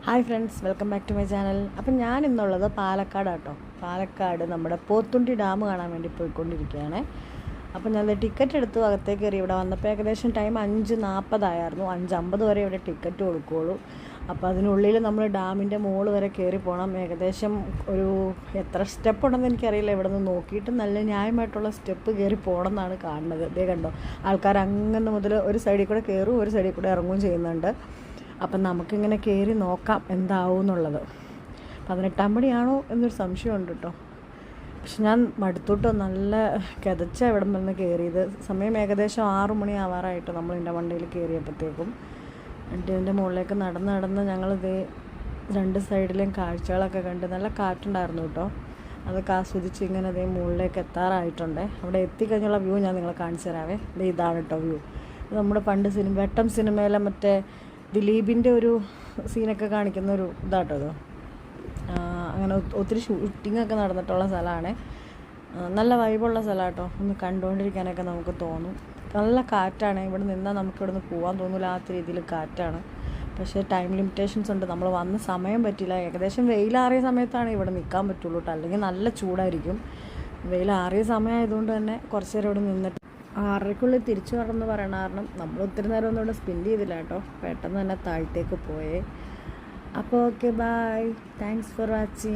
Hi friends, welcome back to my channel. അപ്പം ഞാൻ ഇന്നുള്ളത് പാലക്കാടാട്ടോ. പാലക്കാട് നമ്മുടെ പോത്തുണ്ടി ഡാം കാണാൻ വേണ്ടി പോയിക്കൊണ്ടിരിക്കുകയാണ്. അപ്പം ഞാൻ ടിക്കറ്റ് എടുത്തു അകത്തേക്ക് കയറി. ഇവിടെ വന്നപ്പോൾ ഏകദേശം ടൈം 5:40 5:50 വരെ ഇവിടെ ടിക്കറ്റ് കൊടുക്കുകയുള്ളൂ. അപ്പോൾ അതിനുള്ളിൽ നമ്മൾ ഡാമിൻ്റെ മുകളിൽ വരെ കയറി പോകണം. ഏകദേശം ഒരു എത്ര സ്റ്റെപ്പ് ഉണ്ടെന്ന് എനിക്കറിയില്ല. ഇവിടെ നിന്ന് നോക്കിയിട്ട് നല്ല ന്യായമായിട്ടുള്ള സ്റ്റെപ്പ് കയറി പോകണം എന്നാണ് കാണുന്നത്. ഇതേ കണ്ടോ, ആൾക്കാർ അങ്ങനെ മുതൽ ഒരു സൈഡിൽ കൂടെ കയറും ഒരു സൈഡിൽ കൂടെ ഇറങ്ങുകയും ചെയ്യുന്നുണ്ട്. അപ്പം നമുക്കിങ്ങനെ കയറി നോക്കാം എന്താവും എന്നുള്ളത്. 18-ാം പടിയാണോ എന്നൊരു സംശയമുണ്ട് കേട്ടോ. പക്ഷെ ഞാൻ മടുത്തോട്ടോ, നല്ല കിതച്ച ഇവിടെ നിന്ന് കയറിയത്. സമയം ഏകദേശം 6 മണി ആവാറായിട്ട് നമ്മൾ എൻ്റെ വണ്ടിയിൽ കയറിയപ്പോഴത്തേക്കും. എന്നിട്ട് ഇതിൻ്റെ മുകളിലേക്ക് നടന്ന് ഞങ്ങളിത് 2 സൈഡിലെയും കാഴ്ചകളൊക്കെ കണ്ട് നല്ല കാറ്റുണ്ടായിരുന്നു കേട്ടോ. അതൊക്കെ ആസ്വദിച്ച് ഇങ്ങനെ അതേ മുകളിലേക്ക് എത്താറായിട്ടുണ്ട്. അവിടെ എത്തിക്കഴിഞ്ഞുള്ള വ്യൂ ഞാൻ നിങ്ങളെ കാണിച്ചു തരാവേ. ഇതാണ് കേട്ടോ വ്യൂ. ഇത് നമ്മുടെ പണ്ട് വെട്ടം സിനിമയിലെ മറ്റേ ദിലീപിൻ്റെ ഒരു സീനൊക്കെ കാണിക്കുന്ന ഒരു ഇതാട്ടോ ഇത്. അങ്ങനെ ഒത്തിരി ഷൂട്ടിങ്ങൊക്കെ നടന്നിട്ടുള്ള സ്ഥലമാണ്. നല്ല വൈബുള്ള സ്ഥലമാണ് കേട്ടോ. ഒന്ന് കണ്ടുകൊണ്ടിരിക്കാനൊക്കെ നമുക്ക് തോന്നും. നല്ല കാറ്റാണ്. ഇവിടെ നിന്നാൽ നമുക്കിവിടെ നിന്ന് പോകാൻ തോന്നില്ല, ആ രീതിയിൽ കാറ്റാണ്. പക്ഷേ ടൈം ലിമിറ്റേഷൻസ് ഉണ്ട്. നമ്മൾ വന്ന സമയം പറ്റില്ല. ഏകദേശം വെയിലാറിയ സമയത്താണ് ഇവിടെ നിൽക്കാൻ പറ്റുള്ളൂ കേട്ടോ. അല്ലെങ്കിൽ നല്ല ചൂടായിരിക്കും. വെയിലാറിയ സമയമായതുകൊണ്ട് തന്നെ കുറച്ച് നേരം ഇവിടെ നിന്നിട്ട് 6:30 തിരിച്ചു വരണമെന്ന് പറയണ കാരണം നമ്മൾ ഒത്തിരി നേരം ഒന്നും ഇവിടെ സ്പെൻഡ് ചെയ്തില്ല കേട്ടോ. പെട്ടെന്ന് തന്നെ താഴത്തേക്ക് പോയേ. അപ്പോൾ okay, bye, thanks for watching.